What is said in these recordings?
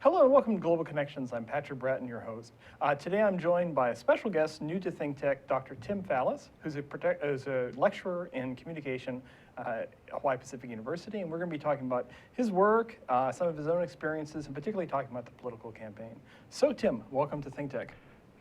Hello and welcome to Global Connections. I'm Patrick Bratton, your host. Today I'm joined by a special guest, new to ThinkTech, Dr. Tim Fallis, who's a lecturer in communication at Hawaii Pacific University, and we're going to be talking about his work, some of his own experiences, and particularly talking about the political campaign. So Tim, welcome to ThinkTech.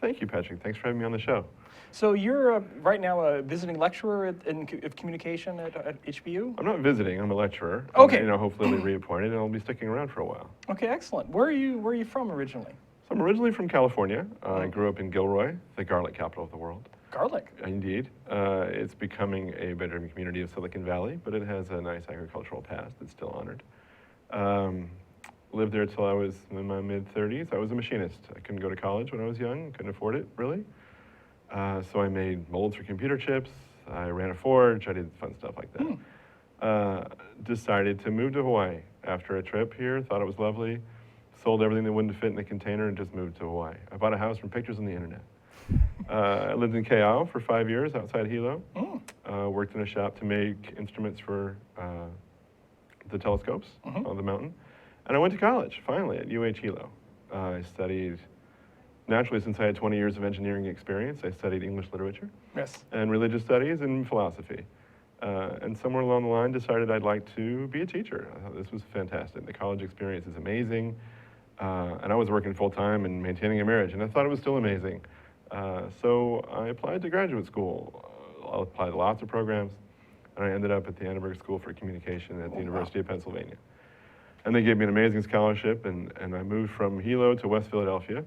Thank you, Patrick. Thanks for having me on the show. So you're right now a visiting lecturer of communication at HBU? I'm not visiting, I'm a lecturer. Okay. And, hopefully I'll be reappointed and I'll be sticking around for a while. Okay, excellent. Where are you from originally? So I'm originally from California. I grew up in Gilroy, the garlic capital of the world. Garlic? Indeed. It's becoming a bedroom community of Silicon Valley, but it has a nice agricultural past that's still honored. Lived there till I was in my mid-30s. I was a machinist. I couldn't go to college when I was young, couldn't afford it, really. So I made molds for computer chips. I ran a forge. I did fun stuff like that. Decided to move to Hawaii after a trip here. Thought it was lovely. Sold everything that wouldn't fit in the container and just moved to Hawaii. I bought a house from pictures on the internet. I lived in Keao for 5 years outside Hilo. Worked in a shop to make instruments for the telescopes on the mountain. And I went to college, finally, at UH Hilo. I studied, naturally, since I had 20 years of engineering experience, I studied English literature. Yes. And religious studies and philosophy. And somewhere along the line decided I'd like to be a teacher. I thought this was fantastic. The college experience is amazing. And I was working full time and maintaining a marriage, and I thought it was still amazing. So I applied to graduate school. I applied to lots of programs, and I ended up at the Annenberg School for Communication at the University of Pennsylvania. And they gave me an amazing scholarship, and I moved from Hilo to West Philadelphia,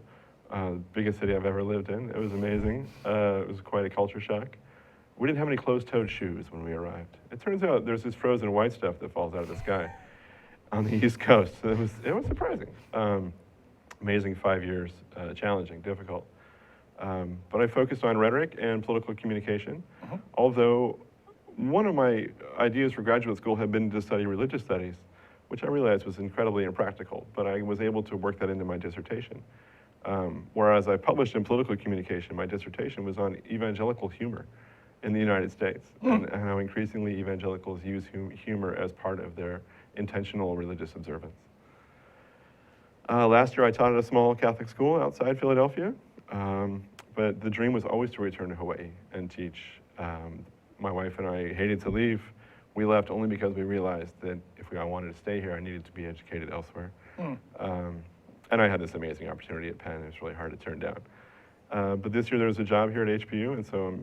the biggest city I've ever lived in. It was amazing. It was quite a culture shock. We didn't have any closed-toed shoes when we arrived. It turns out there's this frozen white stuff that falls out of the sky on the East Coast. So it was surprising. Amazing 5 years, challenging, difficult. But I focused on rhetoric and political communication, although one of my ideas for graduate school had been to study religious studies, which I realized was incredibly impractical, but I was able to work that into my dissertation. Whereas I published in political communication, my dissertation was on evangelical humor in the United States, and how increasingly evangelicals use humor as part of their intentional religious observance. Last year I taught at a small Catholic school outside Philadelphia, but the dream was always to return to Hawaii and teach. My wife and I hated to leave. We left only because we realized that if I wanted to stay here, I needed to be educated elsewhere. And I had this amazing opportunity at Penn. It was really hard to turn down. But this year there was a job here at HBU, and so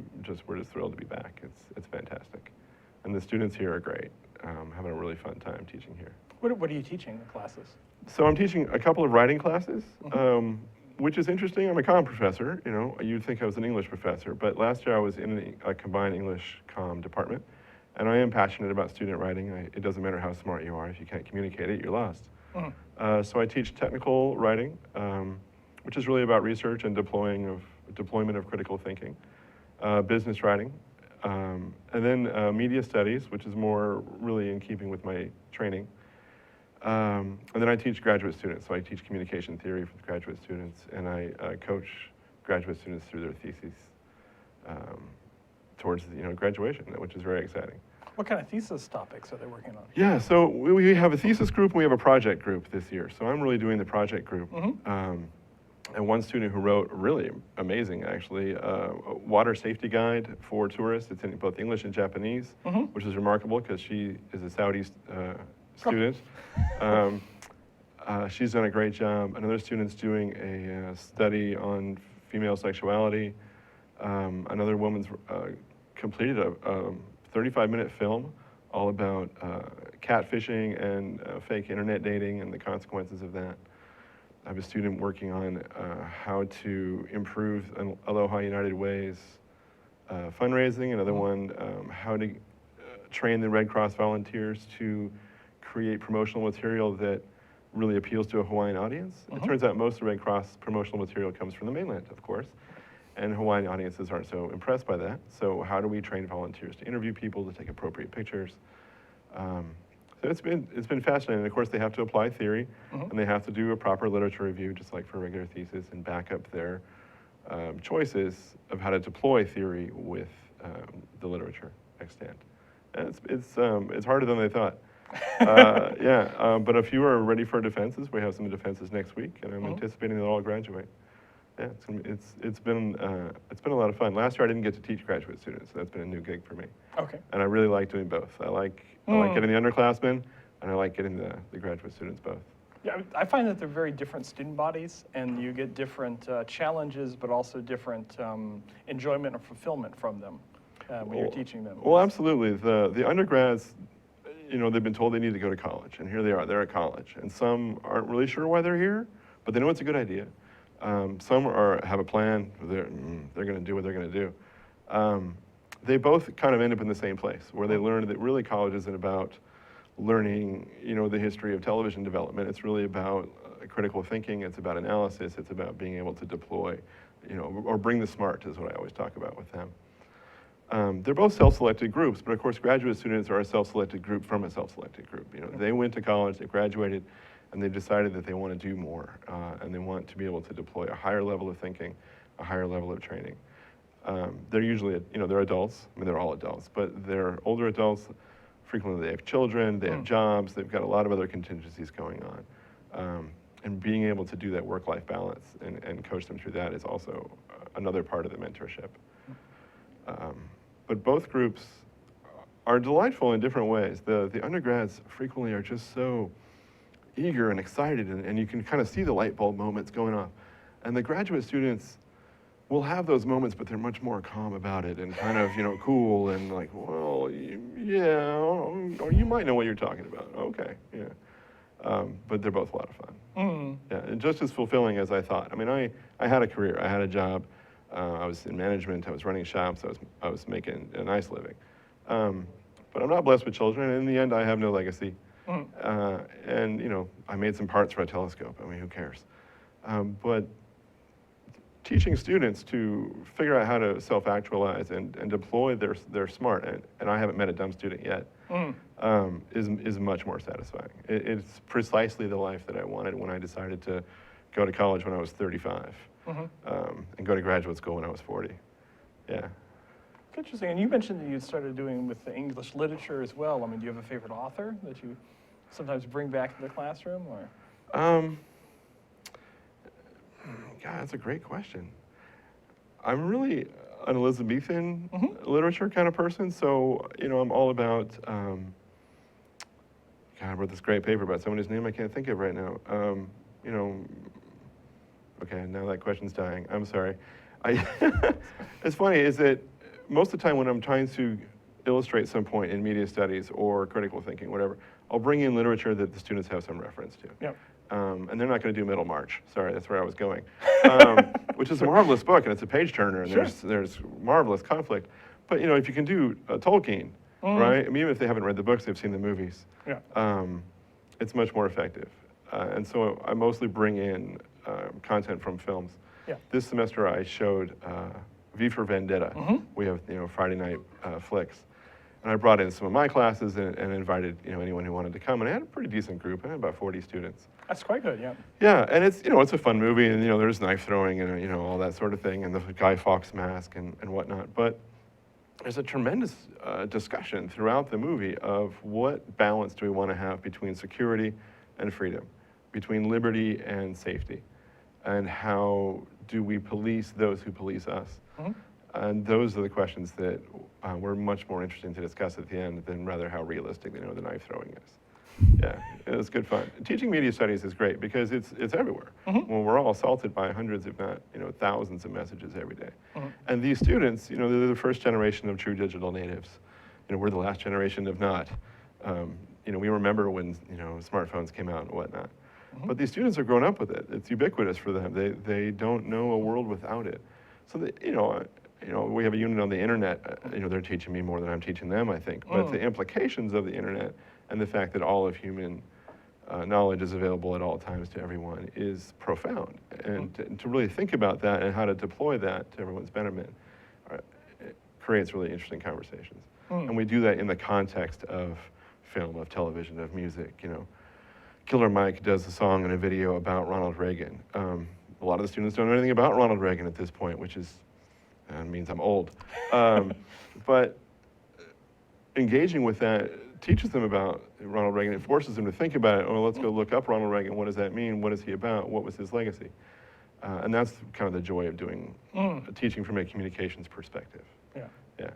we're just thrilled to be back. It's fantastic. And the students here are great. Having a really fun time teaching here. What are you teaching the classes? So I'm teaching a couple of writing classes, which is interesting. I'm a comm professor. You'd think I was an English professor, but last year I was in a combined English comm department. And I am passionate about student writing. It doesn't matter how smart you are. If you can't communicate it, you're lost. So I teach technical writing, which is really about research and deployment of critical thinking, business writing, and then media studies, which is more really in keeping with my training. And then I teach graduate students. So I teach communication theory for graduate students, and I coach graduate students through their theses towards graduation, which is very exciting. What kind of thesis topics are they working on? Yeah, so we have a thesis group and we have a project group this year. So I'm really doing the project group. And one student who wrote, really amazing actually, a water safety guide for tourists. It's in both English and Japanese, which is remarkable because she is a Saudi student. She's done a great job. Another student's doing a study on female sexuality. Another woman's completed a 35-minute film all about catfishing and fake internet dating and the consequences of that. I have a student working on how to improve Aloha United Way's fundraising. Another one, how to train the Red Cross volunteers to create promotional material that really appeals to a Hawaiian audience. It turns out most of the Red Cross promotional material comes from the mainland, of course. And Hawaiian audiences aren't so impressed by that. So how do we train volunteers to interview people, to take appropriate pictures? So it's been fascinating. And of course, they have to apply theory, and they have to do a proper literature review, just like for a regular thesis, and back up their choices of how to deploy theory with the literature extant. And it's harder than they thought. But a few are ready for defenses. We have some defenses next week, and I'm Mhm. anticipating they'll all graduate. Yeah, it's been a lot of fun. Last year I didn't get to teach graduate students, so that's been a new gig for me. Okay. And I really like doing both. I like getting the underclassmen, and I like getting the graduate students both. Yeah, I find that they're very different student bodies, and you get different challenges, but also different enjoyment and fulfillment from them when you're teaching them. Well, absolutely. The undergrads, they've been told they need to go to college, and here they are. They're at college, and some aren't really sure why they're here, but they know it's a good idea. Some have a plan. They're going to do what they're going to do. They both kind of end up in the same place, where they learn that really college isn't about learning, the history of television development. It's really about critical thinking. It's about analysis. It's about being able to deploy, or bring the smart is what I always talk about with them. They're both self-selected groups, but of course graduate students are a self-selected group from a self-selected group. They went to college, they graduated, and they decided that they want to do more, and they want to be able to deploy a higher level of thinking, a higher level of training. They're usually, they're adults. I mean, they're all adults, but they're older adults. Frequently they have children, they have jobs, they've got a lot of other contingencies going on. And being able to do that work-life balance and coach them through that is also another part of the mentorship. But both groups are delightful in different ways. The undergrads frequently are just so eager and excited, and you can kind of see the light bulb moments going off. And the graduate students will have those moments, but they're much more calm about it and kind of, cool and like, well, yeah, or you might know what you're talking about. Okay, yeah. But they're both a lot of fun. Yeah, and just as fulfilling as I thought. I mean, I had a career, I had a job. I was in management, I was running shops, I was making a nice living. But I'm not blessed with children, and in the end, I have no legacy. And, I made some parts for a telescope. I mean, who cares? But teaching students to figure out how to self-actualize and deploy their smart, and I haven't met a dumb student yet, is much more satisfying. It's precisely the life that I wanted when I decided to go to college when I was 35, and go to graduate school when I was 40. Yeah. Interesting. And you mentioned that you started doing with the English literature as well. I mean, do you have a favorite author that you sometimes bring back to the classroom, or? God, that's a great question. I'm really an Elizabethan literature kind of person, so I'm all about. God, I wrote this great paper about someone whose name I can't think of right now. Okay, now that question's dying. I'm sorry. It's funny is that most of the time when I'm trying to illustrate some point in media studies or critical thinking, whatever, I'll bring in literature that the students have some reference to. Yep. And they're not going to do Middlemarch. Sorry, that's where I was going. Which is a marvelous book, and it's a page turner, and there's marvelous conflict. But if you can do Tolkien, right? I mean, even if they haven't read the books, they've seen the movies. Yeah. It's much more effective. And so I mostly bring in content from films. Yeah. This semester I showed V for Vendetta. We have Friday night flicks. And I brought in some of my classes and invited anyone who wanted to come, and I had a pretty decent group. I had about 40 students. That's quite good, yeah. Yeah, and it's it's a fun movie, and there's knife throwing and all that sort of thing, and the Guy Fawkes mask and whatnot. But there's a tremendous discussion throughout the movie of what balance do we want to have between security and freedom, between liberty and safety, and how do we police those who police us. And those are the questions that were much more interesting to discuss at the end than rather how realistic the knife throwing is. Yeah, it was good fun. Teaching media studies is great because it's everywhere. When we're all assaulted by hundreds, if not thousands of messages every day. And these students, they're the first generation of true digital natives. We're the last generation of not. We remember when smartphones came out and whatnot. But these students have grown up with it. It's ubiquitous for them. They don't know a world without it. So that, we have a unit on the internet. They're teaching me more than I'm teaching them, I think. But the implications of the internet and the fact that all of human knowledge is available at all times to everyone is profound. And to really think about that and how to deploy that to everyone's betterment it creates really interesting conversations. And we do that in the context of film, of television, of music. Killer Mike does a song and a video about Ronald Reagan. A lot of the students don't know anything about Ronald Reagan at this point, which means I'm old. But engaging with that teaches them about Ronald Reagan. It forces them to think about it. Oh, let's go look up Ronald Reagan. What does that mean? What is he about? What was his legacy? And that's kind of the joy of doing teaching from a communications perspective. Yeah. Yeah.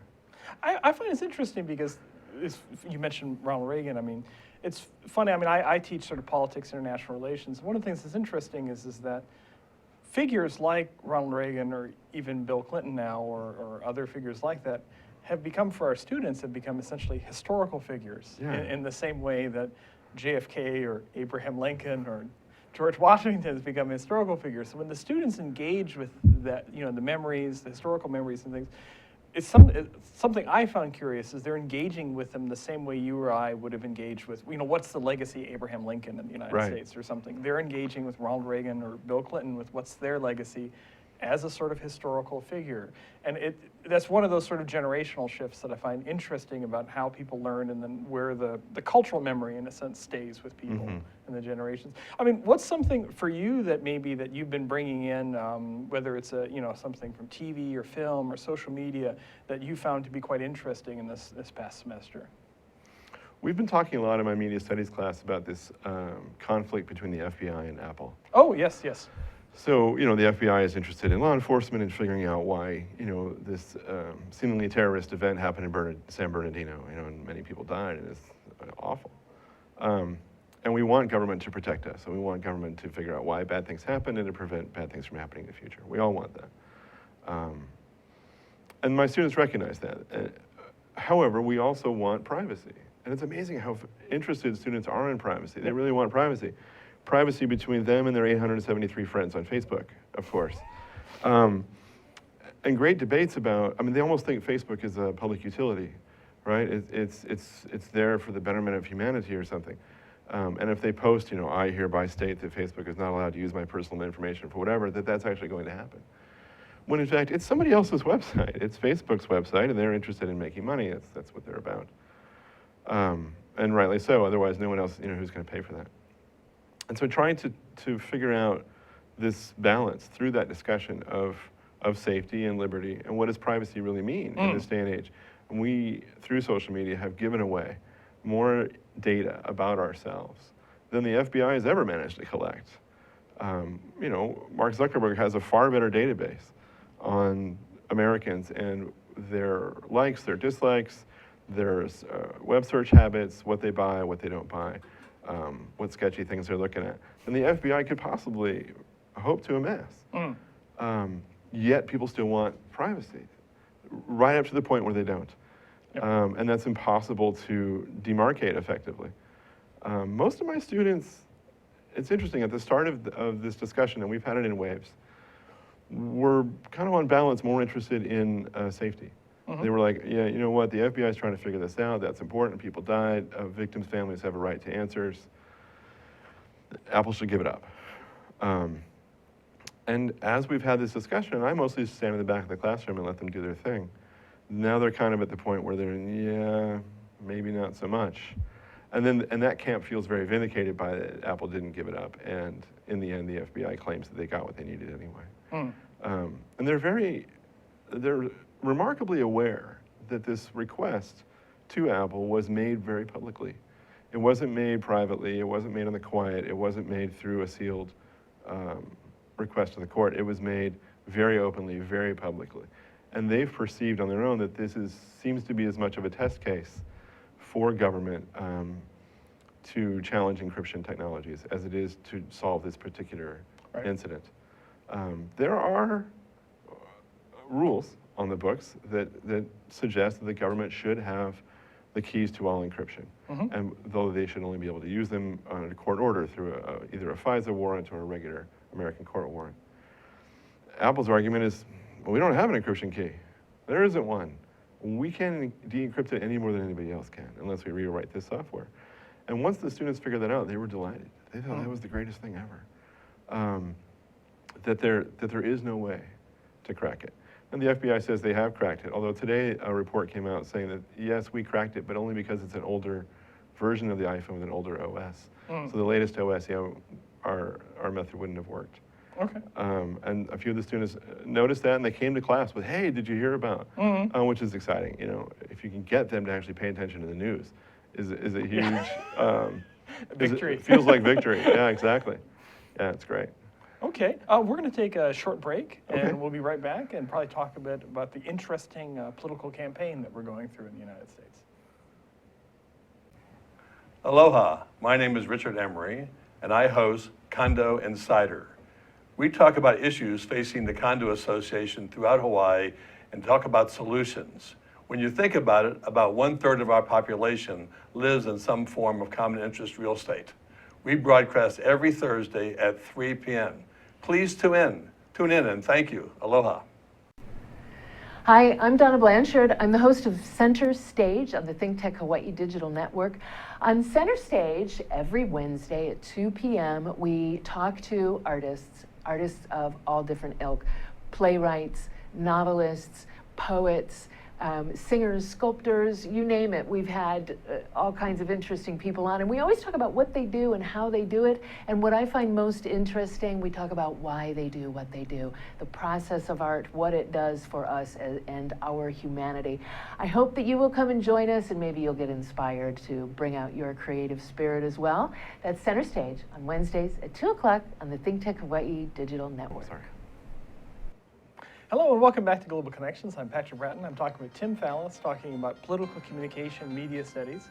I find it's interesting because you mentioned Ronald Reagan. I mean, it's funny. I mean, I teach sort of politics, international relations. One of the things that's interesting is that figures like Ronald Reagan or even Bill Clinton now or other figures like that have become, for our students, have become essentially historical figures in the same way that JFK or Abraham Lincoln or George Washington has become historical figures. So when the students engage with that, you know, the memories, the historical memories and things, it's something I found curious is they're engaging with them the same way you or I would have engaged with, you know, what's the legacy of Abraham Lincoln in the United States or something. They're engaging with Ronald Reagan or Bill Clinton with what's their legacy as a sort of historical figure. And that's one of those sort of generational shifts that I find interesting about how people learn and then where the cultural memory, in a sense, stays with people in the generations. I mean, what's something for you that maybe that you've been bringing in, whether it's something from TV or film or social media that you found to be quite interesting in this past semester? We've been talking a lot in my media studies class about this conflict between the FBI and Apple. Oh, yes, yes. So, you know, the FBI is interested in law enforcement and figuring out why, you know, this seemingly terrorist event happened in San Bernardino, you know, and many people died, and it's awful. And we want government to protect us, and we want government to figure out why bad things happen and to prevent bad things from happening in the future. We all want that. And my students recognize that. However, we also want privacy. And it's amazing how interested students are in privacy. They really want privacy. Privacy between them and their 873 friends on Facebook, of course. And great debates about, I mean, they almost think Facebook is a public utility, right? It's there for the betterment of humanity or something. And if they post, you know, I hereby state that Facebook is not allowed to use my personal information for whatever, that's actually going to happen. When in fact, it's somebody else's website. It's Facebook's website, and they're interested in making money. That's what they're about. And rightly so, otherwise no one else, you know, who's going to pay for that. And so trying to figure out this balance through that discussion of safety and liberty and what does privacy really mean in this day and age. And we, through social media, have given away more data about ourselves than the FBI has ever managed to collect. You know, Mark Zuckerberg has a far better database on Americans and their likes, their dislikes, their web search habits, what they buy, what they don't buy. What sketchy things they're looking at, than the FBI could possibly hope to amass. Yet people still want privacy, right up to the point where they don't. Yep. And that's impossible to demarcate effectively. Most of my students, it's interesting, at the start of this discussion, and we've had it in waves, were kind of on balance more interested in safety. They were like, yeah, you know what, the FBI is trying to figure this out, that's important, people died, victims' families have a right to answers. Apple should give it up. And as we've had this discussion, I mostly stand in the back of the classroom and let them do their thing. Now they're kind of at the point where they're, yeah, maybe not so much. And that camp feels very vindicated by it. Apple didn't give it up, and in the end, the FBI claims that they got what they needed anyway. And they're remarkably aware that this request to Apple was made very publicly. It wasn't made privately, it wasn't made on the quiet, it wasn't made through a sealed request to the court. It was made very openly, very publicly. And they've perceived on their own that this seems to be as much of a test case for government to challenge encryption technologies as it is to solve this particular incident. There are rules on the books that suggest that the government should have the keys to all encryption, and though they should only be able to use them on a court order through either a FISA warrant or a regular American court warrant. Apple's argument is, well, we don't have an encryption key. There isn't one. We can't de-encrypt it any more than anybody else can, unless we rewrite this software. And once the students figured that out, they were delighted. They thought that was the greatest thing ever. That there is no way to crack it. And the FBI says they have cracked it, although today a report came out saying that, yes, we cracked it, but only because it's an older version of the iPhone with an older OS. So the latest OS, our method wouldn't have worked. Okay. And a few of the students noticed that, and they came to class with, hey, did you hear about? Which is exciting. You know, if you can get them to actually pay attention to the news, is a huge Victory. It feels like victory. Yeah, exactly. Yeah, it's great. Okay, we're going to take a short break, and Okay. we'll be right back and probably talk a bit about the interesting political campaign that we're going through in the United States. Aloha, my name is Richard Emery, and I host Condo Insider. We talk about issues facing the condo association throughout Hawaii and talk about solutions. When you think about it, about 1/3 of our population lives in some form of common interest real estate. We broadcast every Thursday at 3 p.m. Please tune in, and thank you. Aloha. Hi, I'm Donna Blanchard. I'm the host of Center Stage on the Think Tech Hawaii Digital Network. On Center Stage, every Wednesday at 2 p.m., we talk to artists of all different ilk, playwrights, novelists, poets, singers, sculptors, you name it. We've had all kinds of interesting people on, and we always talk about what they do and how they do it. And what I find most interesting, we talk about why they do what they do, the process of art, what it does for us and our humanity. I hope that you will come and join us, and maybe you'll get inspired to bring out your creative spirit as well. That's Center Stage on Wednesdays at 2 o'clock on the Think Tech Hawaii Digital Network. Sorry. Hello and welcome back to Global Connections. I'm Patrick Bratton. I'm talking with Tim Fallis, talking about political communication, media studies.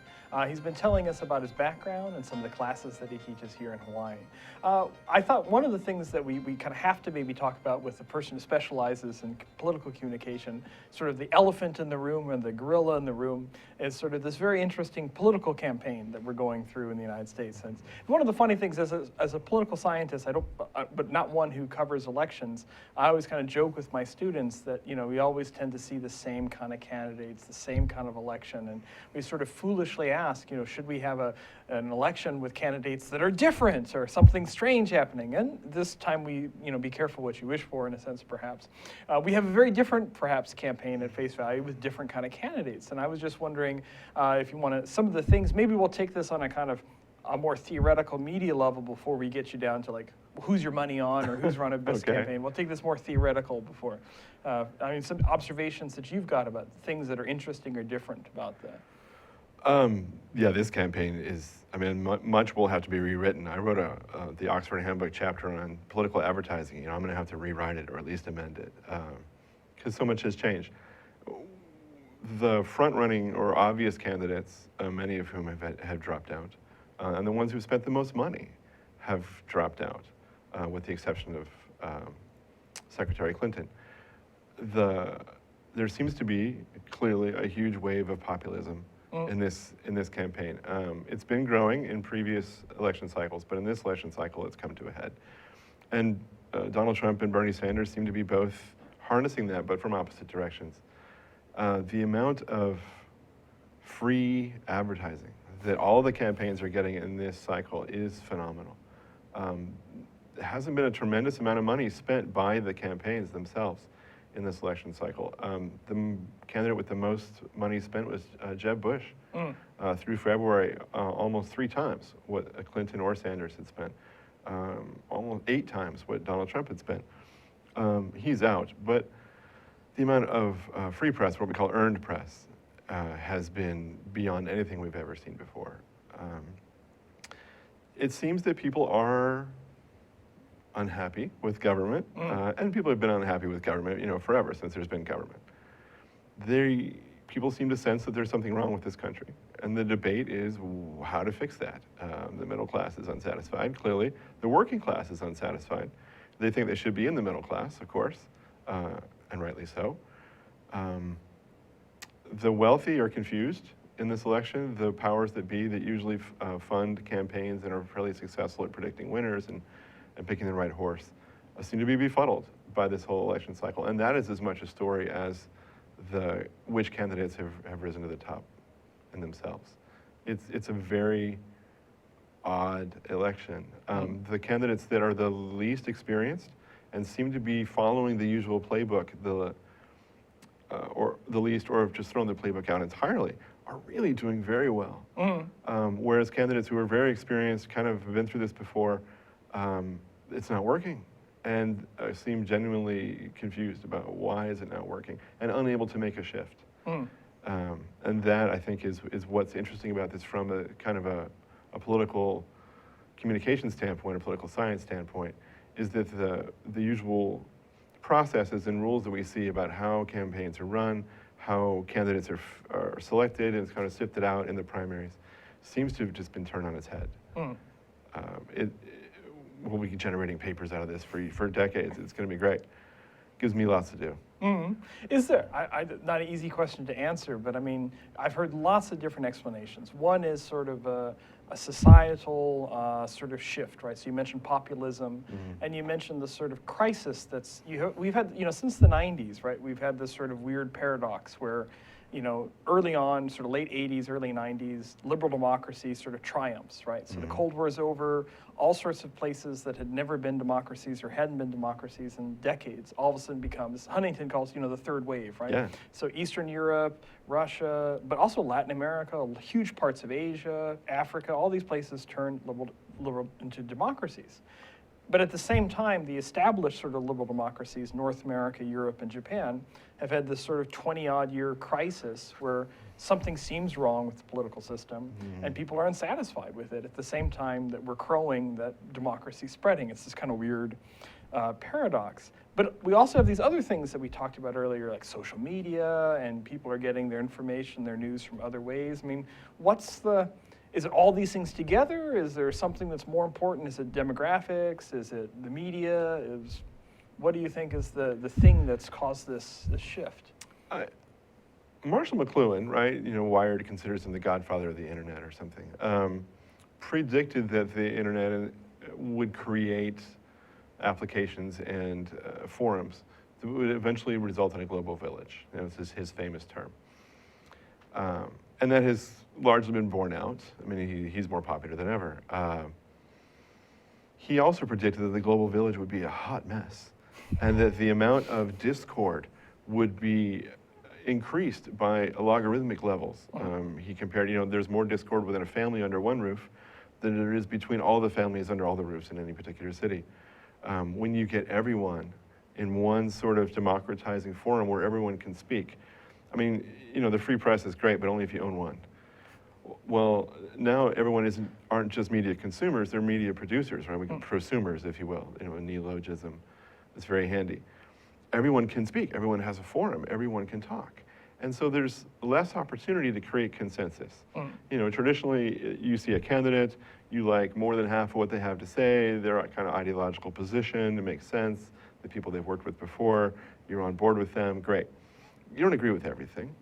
He's been telling us about his background and some of the classes that he teaches here in Hawaii. I thought one of the things that we kind of have to maybe talk about with the person who specializes in political communication, sort of the elephant in the room and the gorilla in the room, is sort of this very interesting political campaign that we're going through in the United States. And one of the funny things is, as a political scientist, but not one who covers elections, I always kind of joke with my students that, you know, we always tend to see the same kind of candidates, the same kind of election, and we sort of foolishly ask, you know, should we have an election with candidates that are different or something strange happening? And this time we, you know, be careful what you wish for, in a sense, perhaps. We have a very different, perhaps, campaign at face value with different kind of candidates, and I was just wondering if you want to, some of the things, maybe we'll take this on a kind of a more theoretical media level before we get you down to like who's your money on or who's run a business Okay. campaign. We'll take this more theoretical before. I mean, some observations that you've got about things that are interesting or different about that. Yeah, this campaign is, I mean, much will have to be rewritten. I wrote the Oxford Handbook chapter on political advertising. You know, I'm going to have to rewrite it or at least amend it because so much has changed. The front-running or obvious candidates, many of whom have dropped out, and the ones who've spent the most money have dropped out, with the exception of Secretary Clinton. There seems to be clearly a huge wave of populism in this campaign. It's been growing in previous election cycles, but in this election cycle, it's come to a head. And Donald Trump and Bernie Sanders seem to be both harnessing that, but from opposite directions. The amount of free advertising that all the campaigns are getting in this cycle is phenomenal. There hasn't been a tremendous amount of money spent by the campaigns themselves in this election cycle. The candidate with the most money spent was Jeb Bush. Through February, almost 3 times what Clinton or Sanders had spent, almost 8 times what Donald Trump had spent. He's out, but the amount of free press, what we call earned press, has been beyond anything we've ever seen before. It seems that people are unhappy with government, and people have been unhappy with government, you know, forever since there's been government. People seem to sense that there's something wrong with this country, and the debate is how to fix that. The middle class is unsatisfied, clearly. The working class is unsatisfied. They think they should be in the middle class, of course, and rightly so. The wealthy are confused in this election. The powers that be that usually fund campaigns and are fairly successful at predicting winners and picking the right horse seem to be befuddled by this whole election cycle. And that is as much a story as which candidates have risen to the top in themselves. It's a very odd election. The candidates that are the least experienced and seem to be following the usual playbook, or the least, or have just thrown the playbook out entirely, are really doing very well. Whereas candidates who are very experienced, kind of have been through this before, it's not working, and seem genuinely confused about why is it not working and unable to make a shift. And that, I think, is what's interesting about this from a kind of a political communication standpoint, a political science standpoint, is that the usual processes and rules that we see about how campaigns are run, how candidates are selected and it's kind of sifted out in the primaries, seems to have just been turned on its head. We'll be generating papers out of this for decades. It's going to be great. Gives me lots to do. Is there, not an easy question to answer, but I mean, I've heard lots of different explanations. One is sort of a societal sort of shift, right? So you mentioned populism, and you mentioned the sort of crisis that's, we've had, since the 90s, right? We've had this sort of weird paradox where, early on, sort of late 80s, early 90s, liberal democracy sort of triumphs, right? So the Cold War is over, all sorts of places that had never been democracies or hadn't been democracies in decades, all of a sudden becomes, Huntington calls, the third wave, right? Yeah. So Eastern Europe, Russia, but also Latin America, huge parts of Asia, Africa, all these places turned liberal into democracies. But at the same time, the established sort of liberal democracies, North America, Europe, and Japan, have had this sort of 20-odd year crisis where something seems wrong with the political system, and people are unsatisfied with it at the same time that we're crowing that democracy's spreading. It's this kind of weird paradox. But we also have these other things that we talked about earlier, like social media, and people are getting their information, their news from other ways. I mean, is it all these things together? Is there something that's more important? Is it demographics? Is it the media? What do you think is the thing that's caused this shift? Marshall McLuhan, right, Wired considers him the godfather of the internet or something, predicted that the internet would create applications and forums that would eventually result in a global village. This is his famous term. And that has largely been borne out. I mean, he's more popular than ever. He also predicted that the global village would be a hot mess and that the amount of discord would be increased by logarithmic levels. He compared, there's more discord within a family under one roof than there is between all the families under all the roofs in any particular city. When you get everyone in one sort of democratizing forum where everyone can speak, I mean, the free press is great, but only if you own one. Well, now everyone aren't just media consumers, they're media producers, right? We can prosumers, if you will, a neologism. It's very handy. Everyone can speak, everyone has a forum, everyone can talk. And so there's less opportunity to create consensus. Traditionally, you see a candidate, you like more than half of what they have to say, they're a kind of ideological position, it makes sense, the people they've worked with before, you're on board with them, great. You don't agree with everything,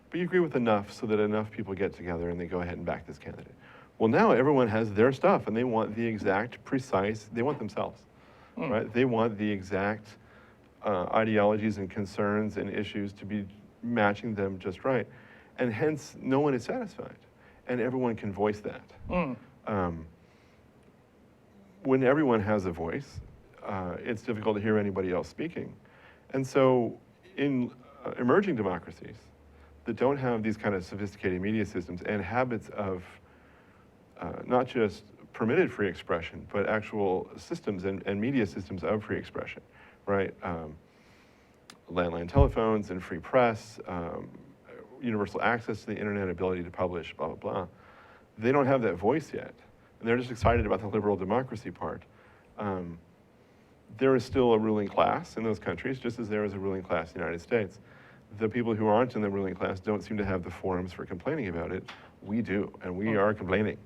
but you agree with enough so that enough people get together and they go ahead and back this candidate. Well, now everyone has their stuff and they want the exact precise, they want themselves, right? They want the exact ideologies and concerns and issues to be matching them just right. And hence, no one is satisfied. And everyone can voice that. When everyone has a voice, it's difficult to hear anybody else speaking. And so in emerging democracies that don't have these kind of sophisticated media systems and habits of not just permitted free expression, but actual systems and media systems of free expression, right? Landline telephones and free press, universal access to the internet, ability to publish, blah, blah, blah. They don't have that voice yet. And they're just excited about the liberal democracy part. There is still a ruling class in those countries, just as there is a ruling class in the United States. The people who aren't in the ruling class don't seem to have the forums for complaining about it. We do, and we are complaining.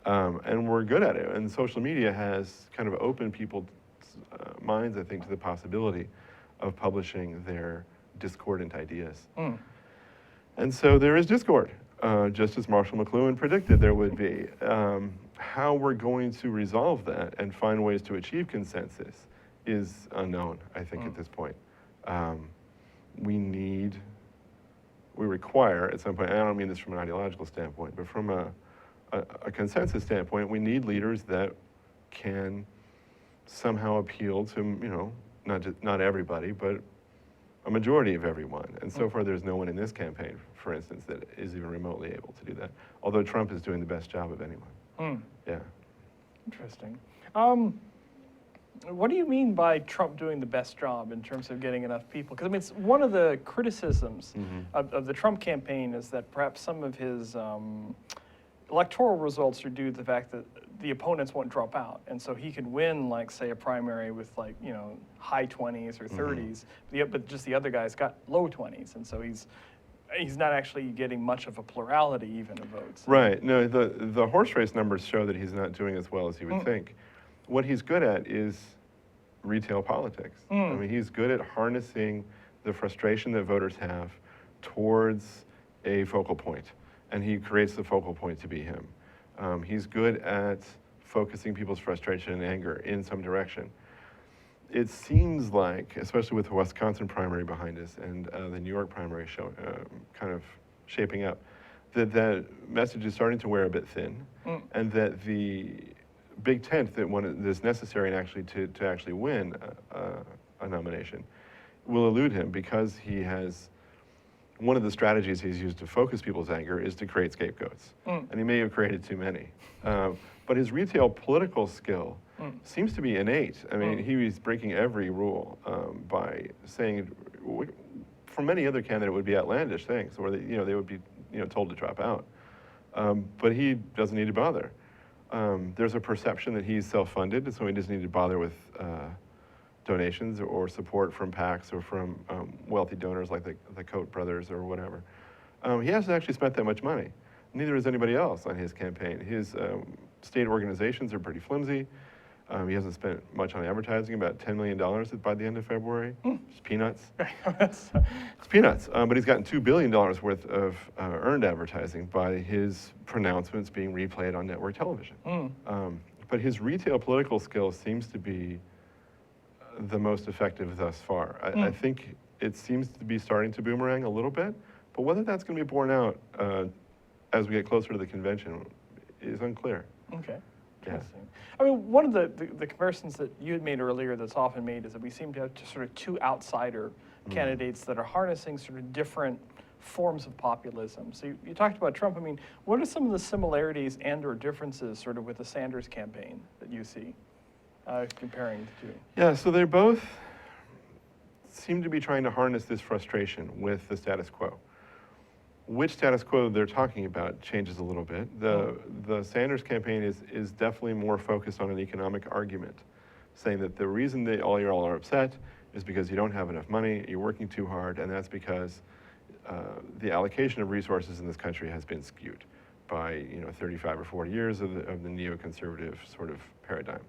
And we're good at it. And social media has kind of opened people's minds, I think, to the possibility of publishing their discordant ideas. And so there is discord, just as Marshall McLuhan predicted there would be. How we're going to resolve that and find ways to achieve consensus is unknown, I think, at this point. We require at some point, and I don't mean this from an ideological standpoint, but from a consensus standpoint, we need leaders that can somehow appeal to, not everybody, but a majority of everyone. And so far, there's no one in this campaign, for instance, that is even remotely able to do that. Although Trump is doing the best job of anyone. Yeah. Interesting. What do you mean by Trump doing the best job in terms of getting enough people? Because I mean, it's one of the criticisms of the Trump campaign is that perhaps some of his electoral results are due to the fact that the opponents won't drop out, and so he could win, like, say, a primary with, like, you know, high 20s or 30s, but just the other guys got low 20s, and so he's not actually getting much of a plurality even of votes. Right. No, the horse race numbers show that he's not doing as well as you would think. What he's good at is retail politics. I mean, he's good at harnessing the frustration that voters have towards a focal point, and he creates the focal point to be him. He's good at focusing people's frustration and anger in some direction. It seems like, especially with the Wisconsin primary behind us and the New York primary kind of shaping up, that that message is starting to wear a bit thin, and that the big tent that is necessary to actually win a nomination will elude him, because he has one of the strategies he's used to focus people's anger is to create scapegoats, and he may have created too many. But his retail political skill seems to be innate. I mean, he was breaking every rule by saying, for many other candidates, it would be outlandish things, where they would be told to drop out. But he doesn't need to bother. There's a perception that he's self-funded, and so he doesn't need to bother with donations or support from PACs or from wealthy donors like the Koch brothers or whatever. He hasn't actually spent that much money. Neither has anybody else on his campaign. His state organizations are pretty flimsy. He hasn't spent much on advertising, about $10 million by the end of February. It's peanuts. It's peanuts. But he's gotten $2 billion worth of earned advertising by his pronouncements being replayed on network television. But his retail political skill seems to be the most effective thus far. I think it seems to be starting to boomerang a little bit, but whether that's going to be borne out as we get closer to the convention is unclear. Okay. Yeah. Interesting. I mean, one of the comparisons that you had made earlier that's often made is that we seem to have sort of two outsider candidates that are harnessing sort of different forms of populism. So you talked about Trump. I mean, what are some of the similarities and or differences sort of with the Sanders campaign that you see comparing the two? Yeah, so they both seem to be trying to harness this frustration with the status quo. Which status quo they're talking about changes a little bit. The Sanders campaign is definitely more focused on an economic argument, saying that the reason they all are upset is because you don't have enough money, you're working too hard, and that's because the allocation of resources in this country has been skewed by 35 or 40 years of the neoconservative sort of paradigm.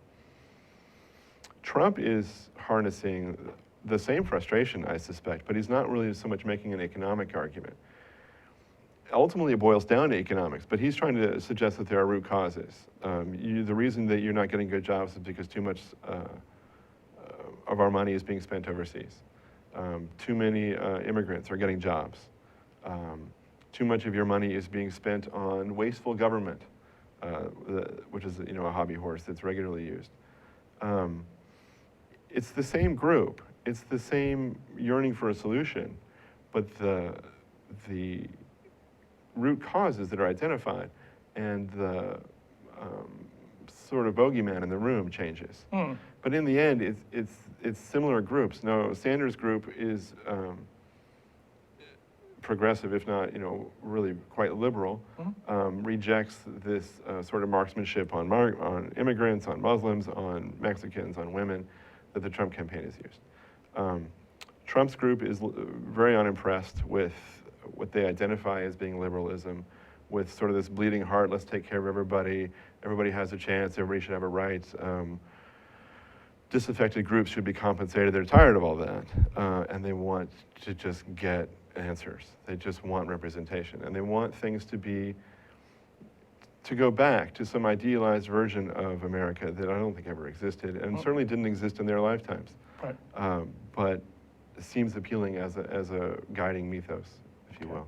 Trump is harnessing the same frustration, I suspect, but he's not really so much making an economic argument. Ultimately, it boils down to economics, but he's trying to suggest that there are root causes. The reason that you're not getting good jobs is because too much of our money is being spent overseas. Too many immigrants are getting jobs. Too much of your money is being spent on wasteful government, which is a hobby horse that's regularly used. It's the same group. It's the same yearning for a solution, but the root causes that are identified and the sort of bogeyman in the room changes. But in the end, it's similar groups. Now, Sanders' group is progressive, if not really quite liberal, rejects this sort of marksmanship on immigrants, on Muslims, on Mexicans, on women that the Trump campaign has used. Trump's group is very unimpressed with what they identify as being liberalism, with sort of this bleeding heart, let's take care of everybody, everybody has a chance, everybody should have a right, disaffected groups should be compensated. They're tired of all that, and they want to just get answers. They just want representation, and they want things to go back to some idealized version of America that I don't think ever existed, and certainly didn't exist in their lifetimes. Right. But it seems appealing as a guiding mythos, if you will.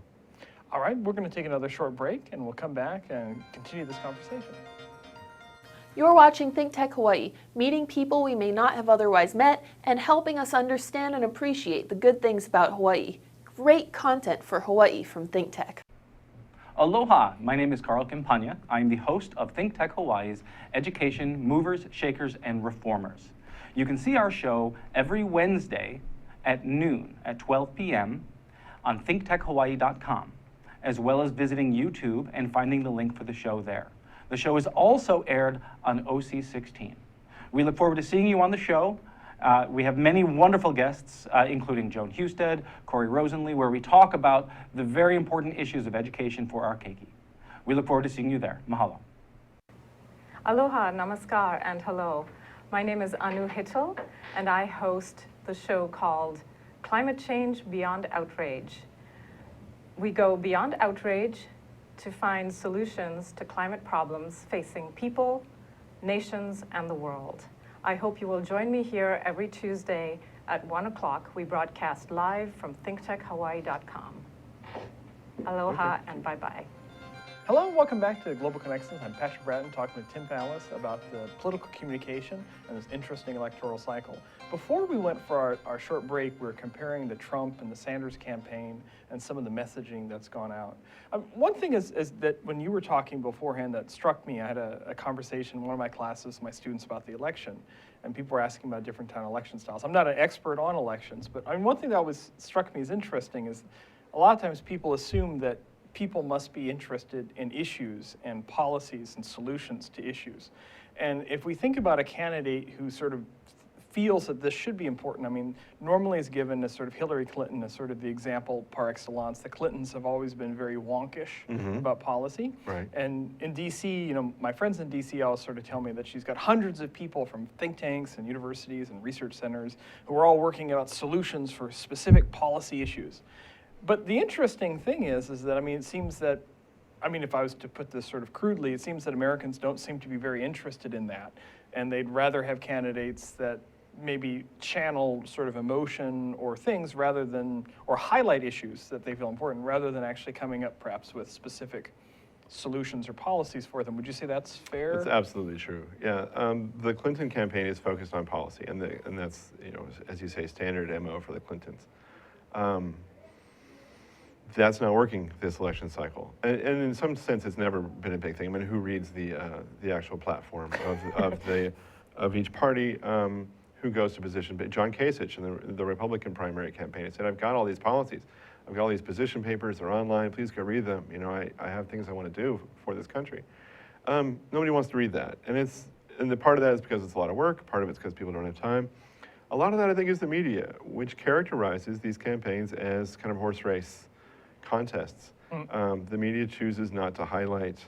All right, we're going to take another short break, and we'll come back and continue this conversation. You're watching Think Tech Hawaii, meeting people we may not have otherwise met and helping us understand and appreciate the good things about Hawaii. Great content for Hawaii from Think Tech. Aloha, my name is Carl Campagna. I'm the host of Think Tech Hawaii's Education Movers, Shakers, and Reformers. You can see our show every Wednesday at noon, at 12 p.m. on thinktechhawaii.com, as well as visiting YouTube and finding the link for the show there. The show is also aired on OC16. We look forward to seeing you on the show. We have many wonderful guests, including Joan Husted, Corey Rosenlee, where we talk about the very important issues of education for our keiki. We look forward to seeing you there. Mahalo. Aloha, namaskar, and hello. My name is Anu Hittel, and I host the show called Climate Change Beyond Outrage. We go beyond outrage to find solutions to climate problems facing people, nations, and the world. I hope you will join me here every Tuesday at 1 o'clock. We broadcast live from thinktechhawaii.com. Aloha and bye-bye. Hello, welcome back to Global Connections. I'm Patrick Bratton talking with Tim Fallis about the political communication and this interesting electoral cycle. Before we went for our short break, we were comparing the Trump and the Sanders campaign and some of the messaging that's gone out. One thing is that when you were talking beforehand that struck me, I had a conversation in one of my classes with my students about the election, and people were asking about different kind of election styles. I'm not an expert on elections, but one thing that always struck me as interesting is a lot of times people assume that people must be interested in issues and policies and solutions to issues. And if we think about a candidate who sort of feels that this should be important, I mean, normally is given as sort of Hillary Clinton as sort of the example par excellence. The Clintons have always been very wonkish about policy. Right. And in DC, you know, my friends in DC always sort of tell me that she's got hundreds of people from think tanks and universities and research centers who are all working out solutions for specific policy issues. But the interesting thing is that, I mean, it seems that, I mean, if I was to put this sort of crudely, it seems that Americans don't seem to be very interested in that. And they'd rather have candidates that maybe channel sort of emotion or things rather than, or highlight issues that they feel important, rather than actually coming up perhaps with specific solutions or policies for them. Would you say that's fair? That's absolutely true. Yeah, the Clinton campaign is focused on policy, and that's, you know, as you say, standard MO for the Clintons. That's not working this election cycle, and in some sense, it's never been a big thing. I mean, who reads the actual platform of each party? Who goes to position? But John Kasich in the Republican primary campaign said, "I've got all these policies, I've got all these position papers. They're online. Please go read them. You know, I have things I want to do for this country." Nobody wants to read that, and the part of that is because it's a lot of work. Part of it's because people don't have time. A lot of that, I think, is the media, which characterizes these campaigns as kind of horse race contests. The media chooses not to highlight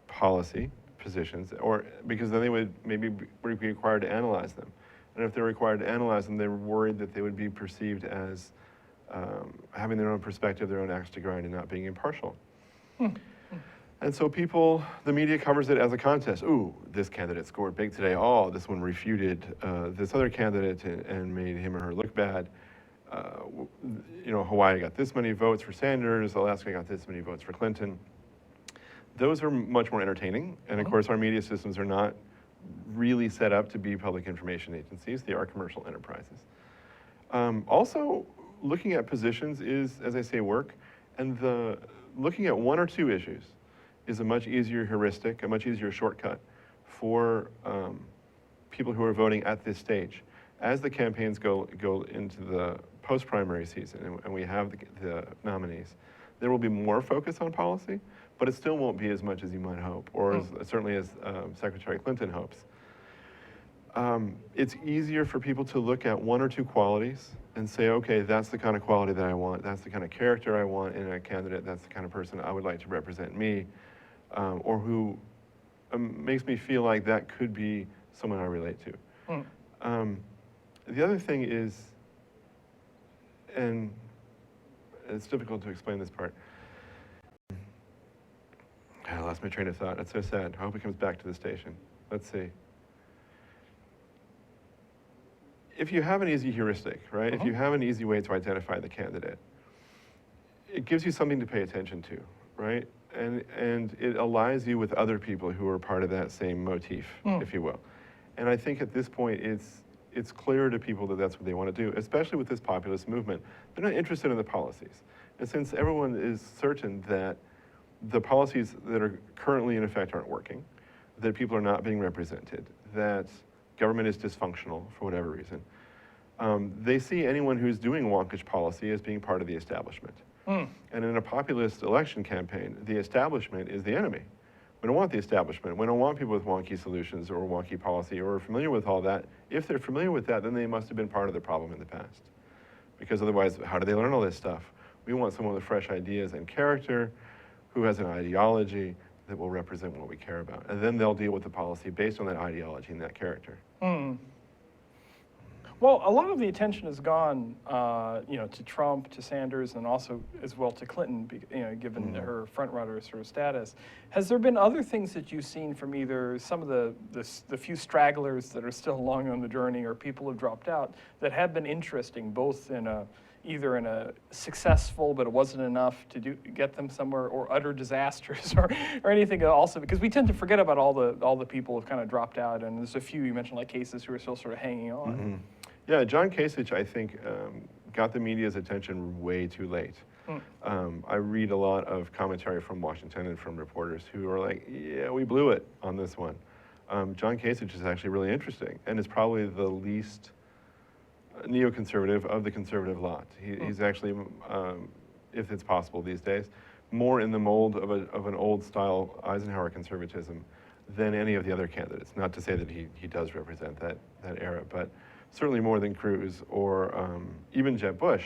policy positions, or because then they would maybe be required to analyze them. And if they're required to analyze them, they're worried that they would be perceived as having their own perspective, their own axe to grind, and not being impartial. And so the media covers it as a contest. Ooh, this candidate scored big today. Oh, this one refuted this other candidate and made him or her look bad. You know, Hawaii got this many votes for Sanders, Alaska got this many votes for Clinton. Those are much more entertaining, and of course our media systems are not really set up to be public information agencies. They are commercial enterprises. Also, looking at positions is, as I say, work, and looking at one or two issues is a much easier heuristic, a much easier shortcut for people who are voting at this stage. As the campaigns go into the post-primary season and we have the nominees, there will be more focus on policy, but it still won't be as much as you might hope, or certainly as Secretary Clinton hopes. It's easier for people to look at one or two qualities and say, okay, that's the kind of quality that I want, that's the kind of character I want in a candidate, that's the kind of person I would like to represent me, or who makes me feel like that could be someone I relate to. The other thing is, and it's difficult to explain this part. I lost my train of thought. That's so sad. I hope it comes back to the station. Let's see. If you have an easy heuristic, right? If you have an easy way to identify the candidate, it gives you something to pay attention to, right? And it allies you with other people who are part of that same motif, if you will. And I think at this point, it's clear to people that that's what they want to do, especially with this populist movement. They're not interested in the policies. And since everyone is certain that the policies that are currently in effect aren't working, that people are not being represented, that government is dysfunctional for whatever reason. They see anyone who's doing wonkish policy as being part of the establishment. And in a populist election campaign, the establishment is the enemy. We don't want the establishment. We don't want people with wonky solutions or wonky policy or are familiar with all that. If they're familiar with that, then they must have been part of the problem in the past. Because otherwise, how do they learn all this stuff? We want someone with fresh ideas and character, who has an ideology that will represent what we care about. And then they'll deal with the policy based on that ideology and that character. Well, a lot of the attention has gone, to Trump, to Sanders, and also as well to Clinton, given her front-runner sort of status. Has there been other things that you've seen from either some of the few stragglers that are still along on the journey, or people who have dropped out, that have been interesting, both in either in a successful but it wasn't enough to get them somewhere, or utter disasters, or anything also? Because we tend to forget about all the people who have kind of dropped out, and there's a few you mentioned, like cases, who are still sort of hanging on. Yeah, John Kasich, I think, got the media's attention way too late. I read a lot of commentary from Washington and from reporters who are like, yeah, we blew it on this one. John Kasich is actually really interesting, and is probably the least neoconservative of the conservative lot. He's actually, if it's possible these days, more in the mold of an old-style Eisenhower conservatism than any of the other candidates. Not to say that he does represent that era, but certainly more than Cruz or even Jeb Bush,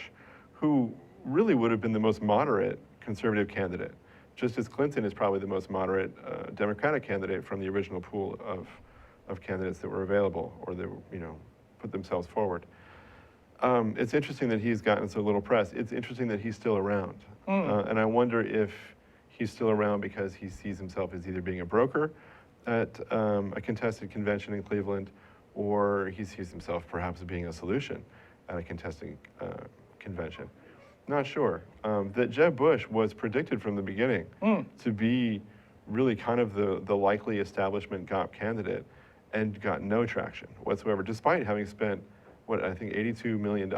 who really would have been the most moderate conservative candidate, just as Clinton is probably the most moderate Democratic candidate from the original pool of candidates that were available or that put themselves forward. It's interesting that he's gotten so little press. It's interesting that he's still around. And I wonder if he's still around because he sees himself as either being a broker at a contested convention in Cleveland, or he sees himself perhaps being a solution at a contested convention. Not sure. That Jeb Bush was predicted from the beginning to be really kind of the likely establishment GOP candidate, and got no traction whatsoever, despite having spent, I think $82 million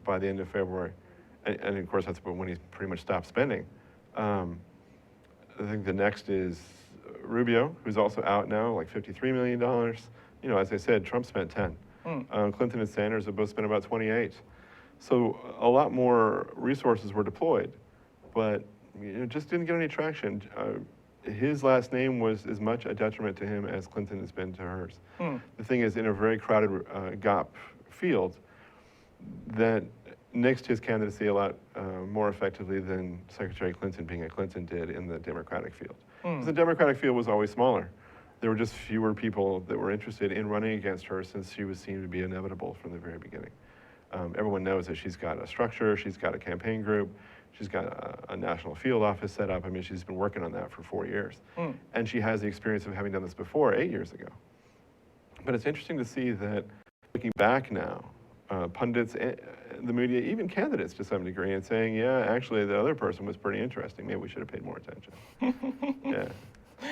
by the end of February. And of course, that's when he pretty much stopped spending. I think the next is Rubio, who's also out now, like $53 million. As I said, Trump spent 10. Clinton and Sanders have both spent about 28. So a lot more resources were deployed, but just didn't get any traction. His last name was as much a detriment to him as Clinton has been to hers. The thing is, in a very crowded GOP field, that nixed his candidacy a lot more effectively than Secretary Clinton being a Clinton did in the Democratic field. Because the Democratic field was always smaller. There were just fewer people that were interested in running against her, since she was seen to be inevitable from the very beginning. Everyone knows that she's got a structure, she's got a campaign group, she's got a national field office set up. I mean, she's been working on that for 4 years. And she has the experience of having done this before 8 years ago. But it's interesting to see that, looking back now, pundits, the media, even candidates to some degree, and saying, yeah, actually the other person was pretty interesting. Maybe we should have paid more attention. Yeah.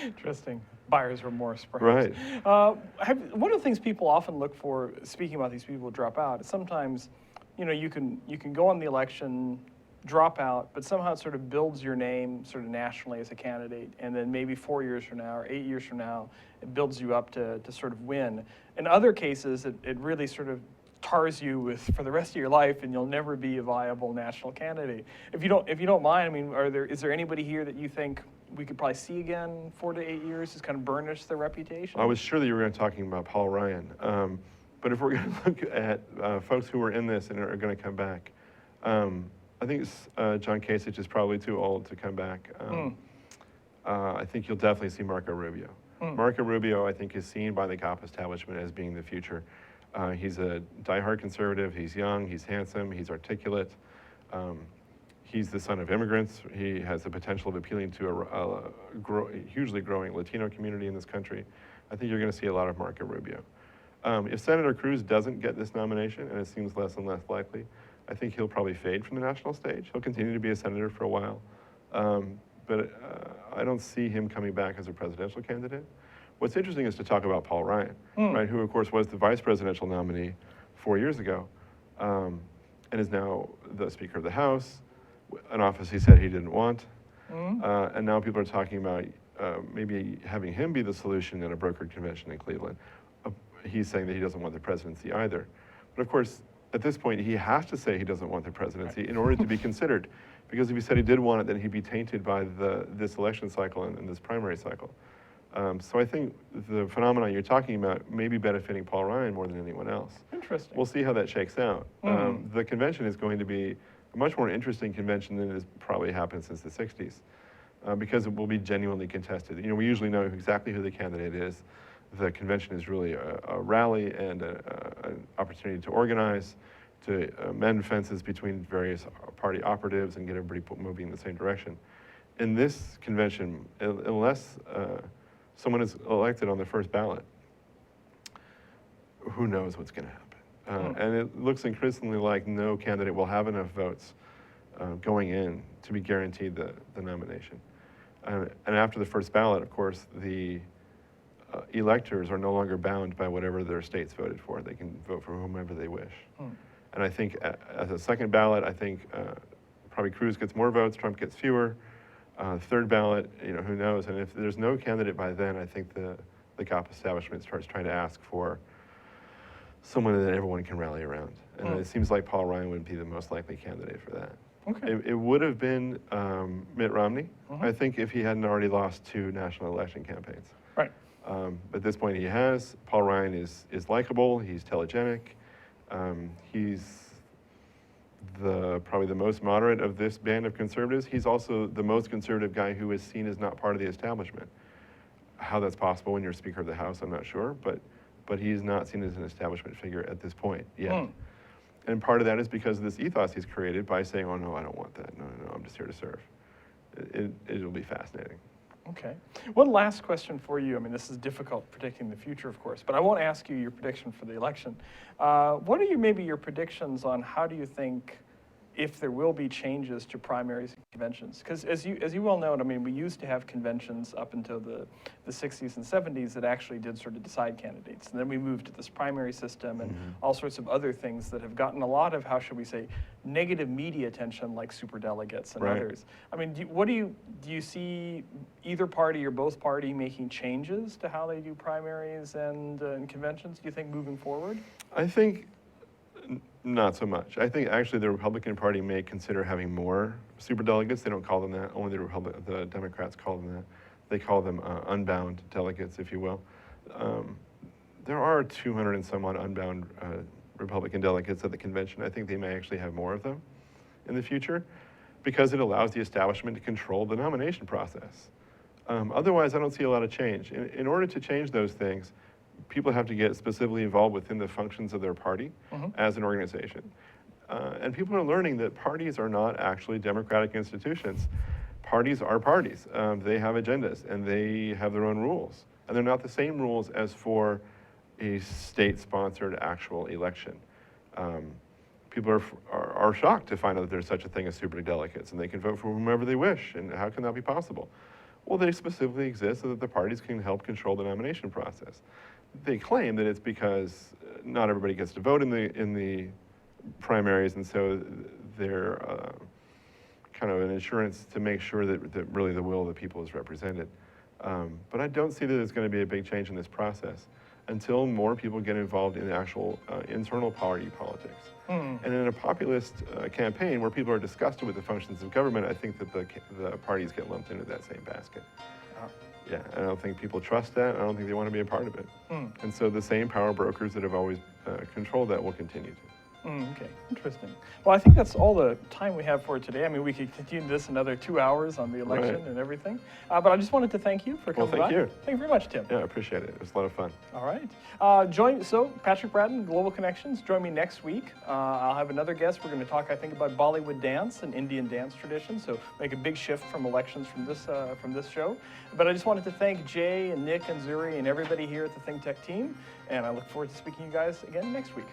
Interesting. Buyer's remorse, perhaps. Right. One of the things people often look for, speaking about these people who drop out, is sometimes, you can go on the election, drop out, but somehow it sort of builds your name sort of nationally as a candidate, and then maybe 4 years from now or 8 years from now, it builds you up to sort of win. In other cases, it really sort of tars you for the rest of your life, and you'll never be a viable national candidate. If you don't mind, I mean, is there anybody here that you think we could probably see again 4 to 8 years, just kind of burnish their reputation? I was sure that you were going to talking about Paul Ryan. But if we're going to look at folks who were in this and are going to come back, I think John Kasich is probably too old to come back. I think you'll definitely see Marco Rubio. Marco Rubio, I think, is seen by the GOP establishment as being the future. He's a diehard conservative. He's young, he's handsome, he's articulate. He's the son of immigrants. He has the potential of appealing to a hugely growing Latino community in this country. I think you're going to see a lot of Marco Rubio. If Senator Cruz doesn't get this nomination, and it seems less and less likely, I think he'll probably fade from the national stage. He'll continue to be a senator for a while. But I don't see him coming back as a presidential candidate. What's interesting is to talk about Paul Ryan, right, who, of course, was the vice presidential nominee 4 years ago, and is now the Speaker of the House, an office he said he didn't want. And now people are talking about maybe having him be the solution at a brokered convention in Cleveland. he's saying that he doesn't want the presidency either. But of course, at this point, he has to say he doesn't want the presidency in order to be considered. Because if he said he did want it, then he'd be tainted by this election cycle and this primary cycle. So I think the phenomenon you're talking about may be benefiting Paul Ryan more than anyone else. Interesting. We'll see how that shakes out. The convention is going to be a much more interesting convention than has probably happened since the 60s, because it will be genuinely contested. You know, we usually know exactly who the candidate is. The convention is really a rally and an opportunity to organize, to mend fences between various party operatives and get everybody moving in the same direction. In this convention, unless someone is elected on the first ballot, who knows what's going to happen? And it looks increasingly like no candidate will have enough votes going in to be guaranteed the nomination. And after the first ballot, of course, the electors are no longer bound by whatever their states voted for. They can vote for whomever they wish. And I think as a second ballot, I think probably Cruz gets more votes, Trump gets fewer. Third ballot, you know, who knows? And if there's no candidate by then, I think the GOP establishment starts trying to ask for someone that everyone can rally around. And it seems like Paul Ryan would be the most likely candidate for that. Okay. It would have been Mitt Romney, I think, if he hadn't already lost 2 national election campaigns. Right. At this point he has. Paul Ryan is likable, he's telegenic, he's probably the most moderate of this band of conservatives. He's also the most conservative guy who is seen as not part of the establishment. How that's possible when you're Speaker of the House, I'm not sure, but he's not seen as an establishment figure at this point yet. And part of that is because of this ethos he's created by saying, oh no, I don't want that, no, I'm just here to serve. It'll be fascinating. Okay. One last question for you. I mean, this is difficult predicting the future, of course, but I won't ask you your prediction for the election. What are maybe your predictions on how do you think if there will be changes to primaries and conventions? Because as you well know, I mean, we used to have conventions up until the 60s and 70s that actually did sort of decide candidates. And then we moved to this primary system and all sorts of other things that have gotten a lot of, how should we say, negative media attention, like superdelegates and others. I mean, do you see either party or both party making changes to how they do primaries and conventions, do you think, moving forward? I think not so much. I think actually the Republican Party may consider having more superdelegates. They don't call them that. Only the Democrats call them that. They call them unbound delegates, if you will. There are 200 and some odd unbound Republican delegates at the convention. I think they may actually have more of them in the future because it allows the establishment to control the nomination process. Otherwise, I don't see a lot of change. In order to change those things, people have to get specifically involved within the functions of their party as an organization. And people are learning that parties are not actually democratic institutions. Parties are parties. They have agendas and they have their own rules. And they're not the same rules as for a state-sponsored actual election. People are shocked to find out that there's such a thing as superdelegates and they can vote for whomever they wish. And how can that be possible? Well, they specifically exist so that the parties can help control the nomination process. They claim that it's because not everybody gets to vote in the primaries, and so they're kind of an insurance to make sure that really the will of the people is represented. But I don't see that there's going to be a big change in this process until more people get involved in the actual internal party politics. And in a populist campaign where people are disgusted with the functions of government, I think that the parties get lumped into that same basket. Yeah, I don't think people trust that. I don't think they want to be a part of it. And so the same power brokers that have always controlled that will continue to. Okay, interesting. Well, I think that's all the time we have for today. I mean, we could continue this another 2 hours on the election and everything. But I just wanted to thank you for coming by. Thank you. Thank you very much, Tim. Yeah, I appreciate it. It was a lot of fun. All right. So Patrick Bratton, Global Connections, join me next week. I'll have another guest. We're going to talk, I think, about Bollywood dance and Indian dance tradition. So make a big shift from elections from this show. But I just wanted to thank Jay and Nick and Zuri and everybody here at the Think Tech team. And I look forward to speaking to you guys again next week.